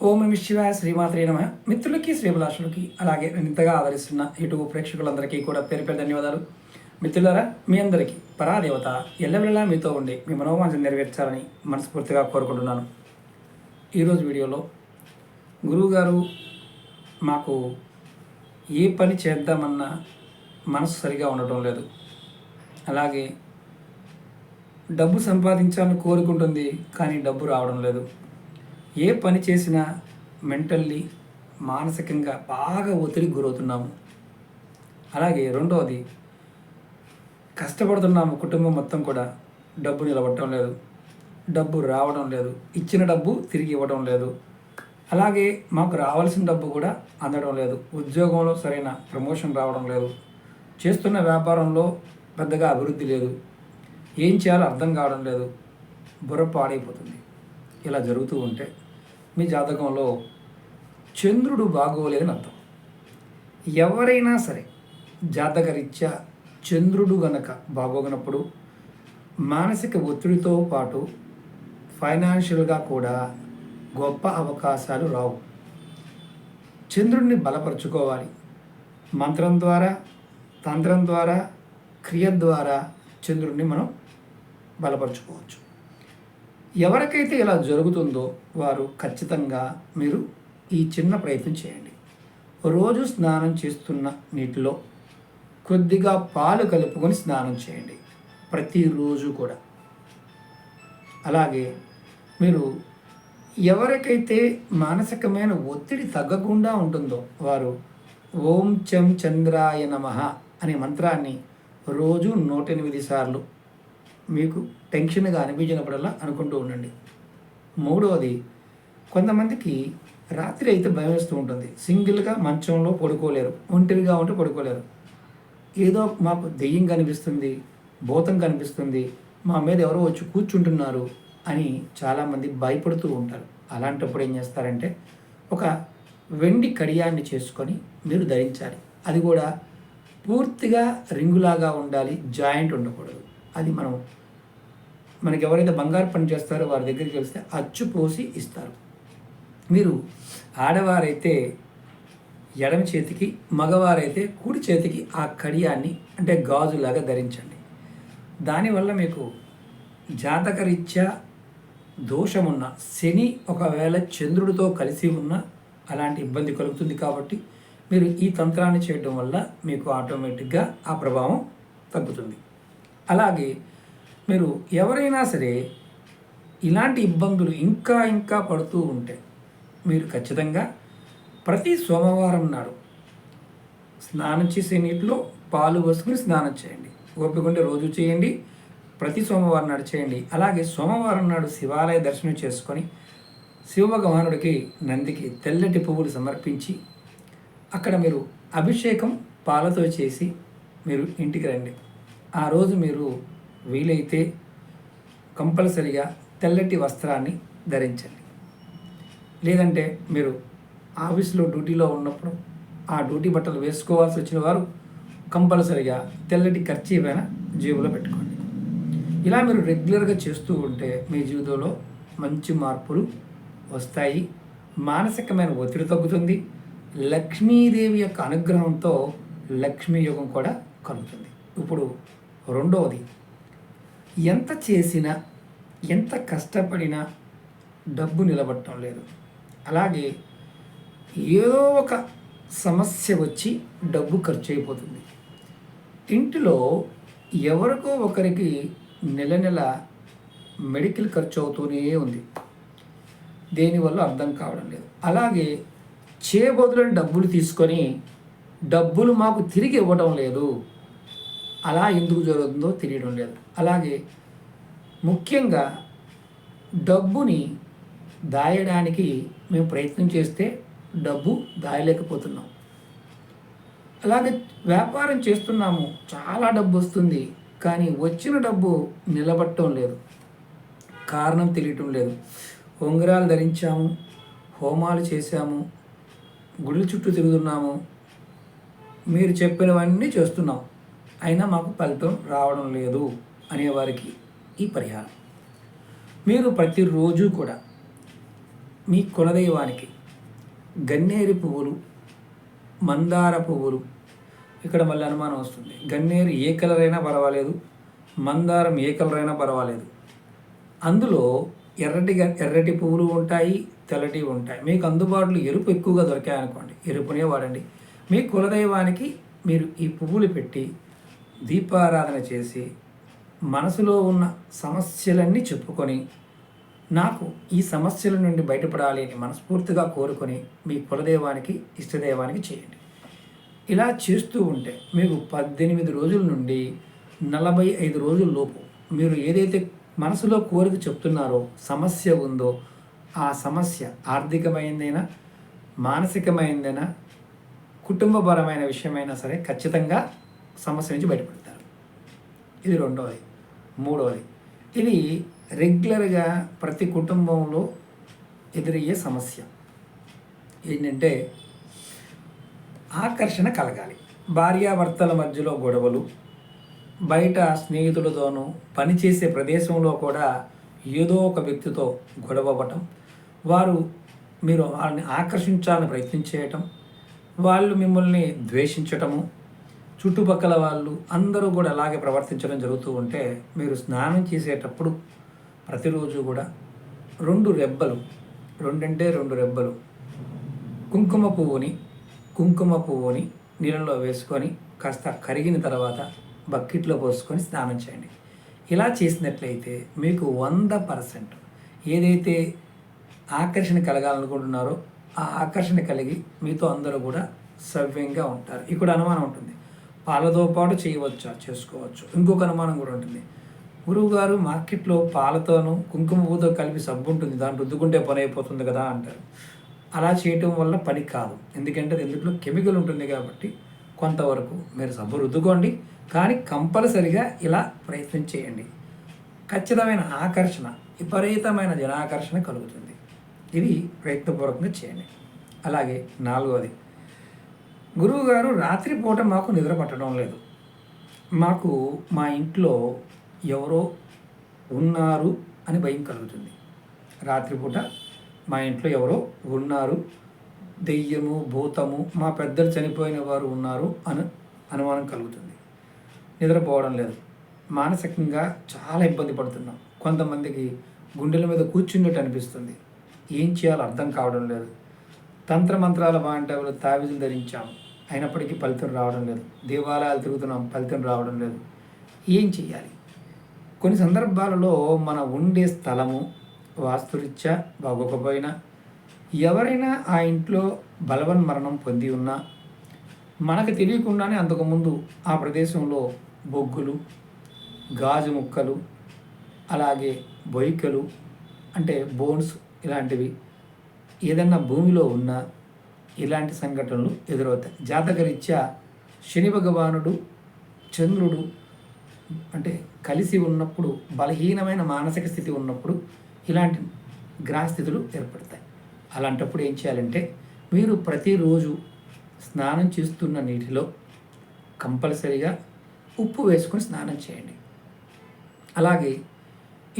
ఓం నమః శివాయ శ్రీమాత్రే నమః. మిత్రులకి శ్రీభిలాషులకి అలాగే నేను ఇంతగా ఆదరిస్తున్న యూట్యూబ్ ప్రేక్షకులందరికీ కూడా పేరు పేరు ధన్యవాదాలు. మిత్రులారా, మీ అందరికీ పరాదేవత ఎల్లవెల్లా మీతో ఉండి మీ మనోవాంఛను నెరవేర్చాలని మనస్ఫూర్తిగా కోరుకుంటున్నాను. ఈరోజు వీడియోలో గురువుగారు మాకు ఏ పని చేద్దామన్నా మనసు సరిగా ఉండటం లేదు, అలాగే డబ్బు సంపాదించాలని కోరుకుంటుంది కానీ డబ్బు రావడం లేదు, ఏ పని చేసినా మెంటల్లీ మానసికంగా బాగా ఒత్తిడికి గురవుతున్నాము. అలాగే రెండవది, కష్టపడుతున్నాము కుటుంబం మొత్తం కూడా, డబ్బు నిలబడటం లేదు, డబ్బు రావడం లేదు, ఇచ్చిన డబ్బు తిరిగి ఇవ్వడం లేదు, అలాగే మాకు రావాల్సిన డబ్బు కూడా అందడం లేదు, ఉద్యోగంలో సరైన ప్రమోషన్ రావడం లేదు, చేస్తున్న వ్యాపారంలో పెద్దగా అభివృద్ధి లేదు, ఏం చేయాలో అర్థం కావడం లేదు, బుర్ర పాడైపోతుంది. ఇలా జరుగుతూ ఉంటే మీ జాతకంలో చంద్రుడు బాగోలేదని అర్థం. ఎవరైనా సరే జాతకరీత్యా చంద్రుడు గనక బాగోగినప్పుడు మానసిక ఒత్తిడితో పాటు ఫైనాన్షియల్గా కూడా గొప్ప అవకాశాలు రావు. చంద్రుడిని బలపరుచుకోవాలి. మంత్రం ద్వారా, తంత్రం ద్వారా, క్రియ ద్వారా చంద్రుడిని మనం బలపరుచుకోవచ్చు. ఎవరికైతే ఇలా జరుగుతుందో వారు ఖచ్చితంగా మీరు ఈ చిన్న ప్రయత్నం చేయండి. రోజు స్నానం చేస్తున్న నీటిలో కొద్దిగా పాలు కలుపుకొని స్నానం చేయండి ప్రతిరోజు కూడా. అలాగే మీరు ఎవరికైతే మానసికమైన ఒత్తిడి తగ్గకుండా ఉంటుందో వారు ఓం చం చంద్రాయ నమః అనే మంత్రాన్ని రోజు 108 సార్లు మీకు టెన్షన్గా అనిపించినప్పుడల్లా అనుకుంటూ ఉండండి. మూడవది, కొంతమందికి రాత్రి అయితే భయం వేస్తూ ఉంటుంది. సింగిల్గా మంచంలో పడుకోలేరు, ఒంటరిగా ఉంటే పడుకోలేరు. ఏదో మాకు దెయ్యం కనిపిస్తుంది, భూతం కనిపిస్తుంది, మా మీద ఎవరో వచ్చి కూర్చుంటున్నారు అని చాలామంది భయపడుతూ ఉంటారు. అలాంటప్పుడు ఏం చేస్తారంటే ఒక వెండి కడియాన్ని చేసుకొని మీరు ధరించాలి. అది కూడా పూర్తిగా రింగులాగా ఉండాలి, జాయింట్ ఉండకూడదు. అది మనకి ఎవరైతే బంగారు పని చేస్తారో వారి దగ్గరికి వెళ్తే అచ్చు పోసి ఇస్తారు. మీరు ఆడవారైతే ఎడమ చేతికి, మగవారైతే కుడి చేతికి ఆ కడియాన్ని అంటే గాజులాగా ధరించండి. దానివల్ల మీకు జాతకరీత్యా దోషమున్న శని ఒకవేళ చంద్రుడితో కలిసి ఉన్న అలాంటి ఇబ్బంది కలుగుతుంది. కాబట్టి మీరు ఈ తంత్రాన్ని చేయడం వల్ల మీకు ఆటోమేటిక్గా ఆ ప్రభావం తగ్గుతుంది. అలాగే మీరు ఎవరైనా సరే ఇలాంటి ఇబ్బందులు ఇంకా పడుతూ ఉంటే మీరు ఖచ్చితంగా ప్రతి సోమవారం నాడు స్నానం చేసే నీటిలో పాలు పోసుకుని స్నానం చేయండి. ఓపిక ఉంటే రోజు చేయండి, ప్రతి సోమవారం నాడు చేయండి. అలాగే సోమవారం నాడు శివాలయ దర్శనం చేసుకొని శివభగవానుడికి, నందికి తెల్లటి పువ్వులు సమర్పించి అక్కడ మీరు అభిషేకం పాలతో చేసి మీరు ఇంటికి రండి. ఆ రోజు మీరు వీలైతే కంపల్సరిగా తెల్లటి వస్త్రాన్ని ధరించండి. లేదంటే మీరు ఆఫీస్లో డ్యూటీలో ఉన్నప్పుడు ఆ డ్యూటీ బట్టలు వేసుకోవాల్సి వచ్చిన వారు కంపల్సరిగా తెల్లటి కర్చీఫ్ అయినా జేబులో పెట్టుకోండి. ఇలా మీరు రెగ్యులర్గా చేస్తూ ఉంటే మీ జీవితంలో మంచి మార్పులు వస్తాయి. మానసికమైన ఒత్తిడి తగ్గుతుంది. లక్ష్మీదేవి యొక్క అనుగ్రహంతో లక్ష్మీ యోగం కూడా కలుగుతుంది. ఇప్పుడు రెండవది, ఎంత చేసినా ఎంత కష్టపడినా డబ్బు నిలబడటం లేదు. అలాగే ఏదో ఒక సమస్య వచ్చి డబ్బు ఖర్చు అయిపోతుంది. ఇంటిలో ఎవరికో ఒకరికి నెల మెడికల్ ఖర్చు అవుతూనే ఉంది. దేనివల్ల అర్థం కావడం లేదు. అలాగే చేయబోతులని డబ్బులు తీసుకొని డబ్బులు మాకు తిరిగి ఇవ్వడం లేదు. అలా ఎందుకు జరుగుతుందో తెలియడం లేదు. అలాగే ముఖ్యంగా డబ్బుని దాయడానికి మేము ప్రయత్నం చేస్తే డబ్బు దాయలేకపోతున్నాం. అలాగే వ్యాపారం చేస్తున్నాము, చాలా డబ్బు వస్తుంది, కానీ వచ్చిన డబ్బు నిలబడటం లేదు. కారణం తెలియటం లేదు. ఉంగరాలు ధరించాము, హోమాలు చేశాము, గుడుల చుట్టూ తిరుగుతున్నాము, మీరు చెప్పినవన్నీ చేస్తున్నాం, అయినా మాకు ఫలితం రావడం లేదు అనేవారికి ఈ పరిహారం. మీరు ప్రతిరోజు కూడా మీ కులదైవానికి గన్నేరు పువ్వులు, మందార పువ్వులు. ఇక్కడ మళ్ళీ అనుమానం వస్తుంది. గన్నేరు ఏ కలర్ అయినా పర్వాలేదు, మందారం ఏ కలర్ అయినా పర్వాలేదు. అందులో ఎర్రటి పువ్వులు ఉంటాయి, తెల్లటి ఉంటాయి. మీకు అందుబాటులో ఎరుపు ఎక్కువగా దొరికాయనుకోండి, ఎరుపునే వాడండి. మీ కులదైవానికి మీరు ఈ పువ్వులు పెట్టి దీపారాధన చేసి మనసులో ఉన్న సమస్యలన్నీ చెప్పుకొని, నాకు ఈ సమస్యల నుండి బయటపడాలి అని మనస్ఫూర్తిగా కోరుకొని మీ కులదైవానికి, ఇష్టదైవానికి చేయండి. ఇలా చేస్తూ ఉంటే మీకు 18 రోజుల నుండి 45 రోజుల లోపు మీరు ఏదైతే మనసులో కోరిక చెప్తున్నారో, సమస్య ఉందో, ఆ సమస్య ఆర్థికమైందైనా, మానసికమైందైనా, కుటుంబపరమైన విషయమైనా సరే ఖచ్చితంగా సమస్య నుంచి బయటపడతారు. ఇది రెండవది. మూడవది, ఇది రెగ్యులర్గా ప్రతి కుటుంబంలో ఎదురయ్యే సమస్య ఏంటంటే ఆకర్షణ కలగాలి. భార్యాభర్తల మధ్యలో గొడవలు, బయట స్నేహితులతోనూ, పనిచేసే ప్రదేశంలో కూడా ఏదో ఒక వ్యక్తితో గొడవ అవ్వటం, మీరు వాళ్ళని ఆకర్షించాలని ప్రయత్నం చేయటం, వాళ్ళు మిమ్మల్ని ద్వేషించటము, చుట్టుపక్కల వాళ్ళు అందరూ కూడా అలాగే ప్రవర్తించడం జరుగుతూ ఉంటే మీరు స్నానం చేసేటప్పుడు ప్రతిరోజు కూడా 2 రెబ్బలు కుంకుమ పువ్వుని నీళ్ళలో వేసుకొని కాస్త కరిగిన తర్వాత బకెట్లో పోసుకొని స్నానం చేయండి. ఇలా చేసినట్లయితే మీకు 100% ఏదైతే ఆకర్షణ కలగాలనుకుంటున్నారో ఆ ఆకర్షణ కలిగి మీతో అందరూ కూడా సవ్యంగా ఉంటారు. ఇక్కడ అనుమానం ఉంటుంది, పాలతో పాటు చేయవచ్చా? చేసుకోవచ్చు. ఇంకొక అనుమానం కూడా ఉంటుంది, గురువుగారు మార్కెట్లో పాలతోనూ కుంకుమ పువ్వుతో కలిపి సబ్బు ఉంటుంది, దాన్ని రుద్దుకుంటే పని అయిపోతుంది కదా అంటారు. అలా చేయటం వల్ల పని కాదు. ఎందుకంటే రెండిట్లో కెమికల్ ఉంటుంది కాబట్టి కొంతవరకు మీరు సబ్బు రుద్దుకోండి, కానీ కంపల్సరిగా ఇలా ప్రయత్నం చేయండి. ఖచ్చితమైన ఆకర్షణ, విపరీతమైన జనాకర్షణ కలుగుతుంది. ఇది ప్రయత్నపూర్వకంగా చేయండి. అలాగే 4వది, గురువుగారు రాత్రిపూట మాకు నిద్ర పట్టడం లేదు, మాకు మా ఇంట్లో ఎవరో ఉన్నారు అని భయం కలుగుతుంది. రాత్రిపూట మా ఇంట్లో ఎవరో ఉన్నారు, దెయ్యము, భూతము, మా పెద్దలు చనిపోయిన వారు ఉన్నారు అని అనుమానం కలుగుతుంది. నిద్రపోవడం లేదు, మానసికంగా చాలా ఇబ్బంది పడుతున్నాం. కొంతమందికి గుండెల మీద కూర్చున్నట్టు అనిపిస్తుంది. ఏం చేయాలో అర్థం కావడం లేదు. తంత్రమంత్రాల వాంటలు తావిజులు ధరించాము, అయినప్పటికీ ఫలితం రావడం లేదు. దేవాలయాలు తిరుగుతున్నాం, ఫలితం రావడం లేదు. ఏం చేయాలి? కొన్ని సందర్భాలలో మన ఉండే స్థలము వాస్తురీత్యా బాగోకపోయినా, ఎవరైనా ఆ ఇంట్లో బలవన్మరణం పొంది ఉన్నా, మనకు తెలియకుండానే అంతకుముందు ఆ ప్రదేశంలో బొగ్గులు, గాజు ముక్కలు, అలాగే బొయ్కలు అంటే బోన్స్ ఇలాంటివి ఏదన్నా భూమిలో ఉన్నా ఇలాంటి సంఘటనలు ఎదురవుతాయి. జాతకరీత్యా శని భగవానుడు, చంద్రుడు అంటే కలిసి ఉన్నప్పుడు, బలహీనమైన మానసిక స్థితి ఉన్నప్పుడు ఇలాంటి గ్రహస్థితులు ఏర్పడతాయి. అలాంటప్పుడు ఏం చేయాలంటే మీరు ప్రతిరోజు స్నానం చేస్తున్న నీటిలో కంపల్సరీగా ఉప్పు వేసుకొని స్నానం చేయండి. అలాగే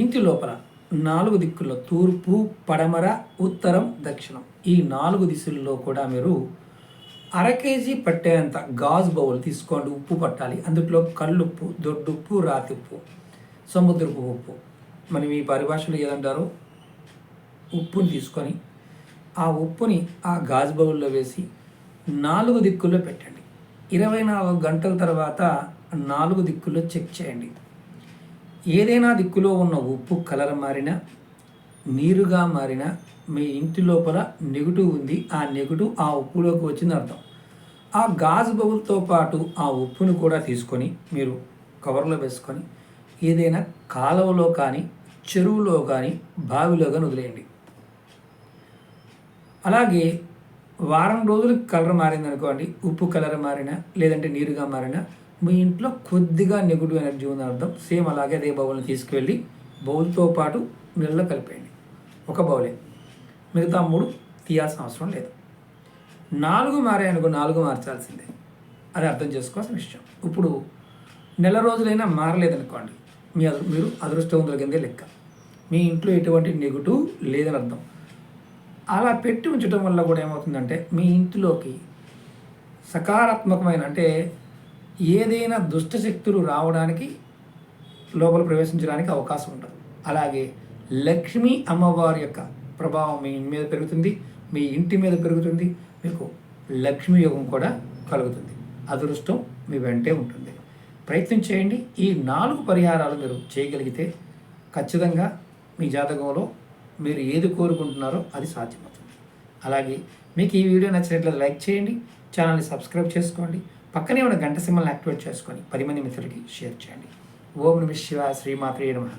ఇంటి లోపల 4 దిక్కుల్లో తూర్పు, పడమర, ఉత్తరం, దక్షిణం ఈ 4 దిశల్లో కూడా మీరు 1/2 కేజీ పట్టేంత గాజు బౌల్ తీసుకోండి. ఉప్పు పట్టాలి. అందులో కల్లుప్పు, దొడ్డుప్పు, రాతిప్పు, సముద్రపు ఉప్పు, మనం ఈ పరిభాషలో ఏదంటారో ఉప్పుని తీసుకొని ఆ ఉప్పుని ఆ గాజు బౌల్లో వేసి 4 దిక్కుల్లో పెట్టండి. 24 గంటల తర్వాత 4 దిక్కుల్లో చెక్ చేయండి. ఏదైనా దిక్కులో ఉన్న ఉప్పు కలర్ మారినా, నీరుగా మారినా మీ ఇంటి లోపల నెగిటివ్ ఉంది, ఆ నెగిటివ్ ఆ ఉప్పులోకి వచ్చింది అర్థం. ఆ గాజు బౌల్తో పాటు ఆ ఉప్పును కూడా తీసుకొని మీరు కవర్లో వేసుకొని ఏదైనా కాలువలో కానీ, చెరువులో కానీ, బావిలో కానీ వదిలేయండి. అలాగే వారం రోజులకి కలర్ మారింది అనుకోండి, ఉప్పు కలర్ మారినా లేదంటే నీరుగా మారినా మీ ఇంట్లో కొద్దిగా నెగిటివ్ ఎనర్జీ ఉందని అర్థం. సేమ్ అలాగే అదే బౌల్ని తీసుకువెళ్ళి బౌల్తో పాటు నీళ్ళలో కలిపేయండి. ఒక బౌలే, మిగతా 3 తీయాల్సిన అవసరం లేదు. 4 మారాయనుకో 4 మార్చాల్సిందే, అది అర్థం చేసుకోవాల్సిన విషయం. ఇప్పుడు నెల రోజులైనా మారలేదనుకోండి, మీరు అదృష్టవంతుల కిందే లెక్క. మీ ఇంట్లో ఎటువంటి నెగిటివ్ లేదని అర్థం. అలా పెట్టి ఉంచడం వల్ల కూడా ఏమవుతుందంటే మీ ఇంటిలోకి సకారాత్మకమైన అంటే ఏదైనా దుష్ట శక్తులు రావడానికి లోపల ప్రవేశించడానికి అవకాశం ఉంటుంది. అలాగే లక్ష్మీ అమ్మవారి యొక్క ప్రభావం మీ మీద పెరుగుతుంది, మీ ఇంటి మీద పెరుగుతుంది, మీకు లక్ష్మీ యోగం కూడా కలుగుతుంది, అదృష్టం మీ వెంటే ఉంటుంది. ప్రయత్నం చేయండి. ఈ 4 పరిహారాలు మీరు చేయగలిగితే ఖచ్చితంగా మీ జాతకంలో మీరు ఏది కోరుకుంటున్నారో అది సాధ్యమవుతుంది. అలాగే మీకు ఈ వీడియో నచ్చినట్లయితే లైక్ చేయండి, ఛానల్ని సబ్స్క్రైబ్ చేసుకోండి, పక్కనే ఉన్న గంట సింబల్ని యాక్టివేట్ చేసుకొని 10 మంది మిత్రులకి షేర్ చేయండి. ఓం నమః శివాయ. శ్రీమాత్రే నమః.